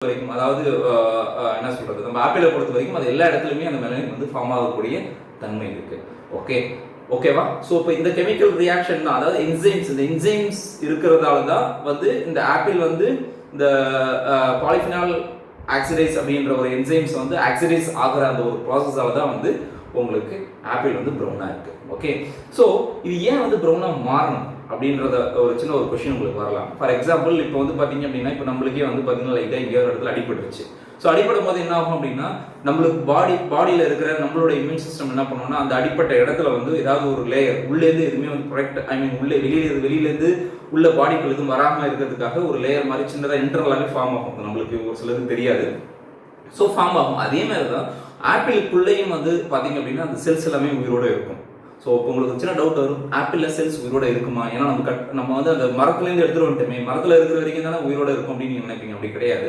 வரைக்கும் அதாவது என்ன சொல்றது, நம்ம ஆப்பிளை பொறுத்த வரைக்கும் அது எல்லா இடத்துலையுமே அந்த மெலனின் வந்து ஃபார்ம் ஆகக்கூடிய தன்மை இருக்கு. ஓகேவா? ஸோ இப்போ இந்த கெமிக்கல் ரியாக்ஷன் தான், அதாவது இந்த என்சைம்ஸ் இருக்கிறதால தான் வந்து இந்த ஆப்பிள் வந்து இந்த பாலிஃபினால் ஆக்சிடைஸ் அப்படின்ற ஒரு என்சைம்ஸ் வந்து ஆக்சிடைஸ் ஆகிற அந்த ஒரு ப்ராசஸால தான் வந்து உங்களுக்கு ஆப்பிள் வந்து ப்ரௌனாக இருக்கு. ஓகே, ஸோ இது ஏன் வந்து ப்ரௌனாக மாறணும் அப்படின்றத ஒரு சின்ன ஒரு கொஸ்டின் உங்களுக்கு வரலாம். ஃபார் எக்ஸாம்பிள் இப்போ வந்து பார்த்தீங்க அப்படின்னா, இப்போ நம்மளுக்கே வந்து பார்த்தீங்கன்னா லைட்டாக எங்கேயோ ஒரு இடத்துல அடிபட்டுருச்சு. ஸோ அடிப்படும் போது என்ன ஆகும் அப்படின்னா, நம்மளுக்கு பாடியில் இருக்கிற நம்மளோட இம்யூன் சிஸ்டம் என்ன பண்ணோம்னா, அந்த அடிப்பட்ட இடத்துல வந்து ஏதாவது ஒரு லேயர் உள்ளேருந்து எதுவுமே வந்து ப்ரொடெக்ட் வெளியிலேருந்து உள்ள பாடிக்குள்ள எதுவும் வராமல் இருக்கிறதுக்காக ஒரு லேயர் மாதிரி சின்னதாக இன்டர்னலாகவே ஃபார்ம் ஆகும். நம்மளுக்கு ஒரு சிலருக்கு தெரியாது. ஸோ ஃபார்ம் ஆகும். அதே மாதிரி தான் ஆப்பிளுக்குள்ளேயும் வந்து பார்த்தீங்க அப்படின்னா அந்த செல்ஸ் எல்லாமே உயிரோடு இருக்கும். ஸோ இப்போ உங்களுக்கு சின்ன டவுட் வரும், ஆப்பிளில் செல்ஸ் உயிரோட இருக்குமா? ஏன்னா நம்ம வந்து அந்த மரத்துலேருந்து எடுத்துகிட்டு வந்துட்டோமே, மரத்தில் இருக்கிற வரைக்கும் தானே உயிரோட இருக்கும் அப்படின்னு நீங்கள் நினைப்பீங்க. அப்படி கிடையாது.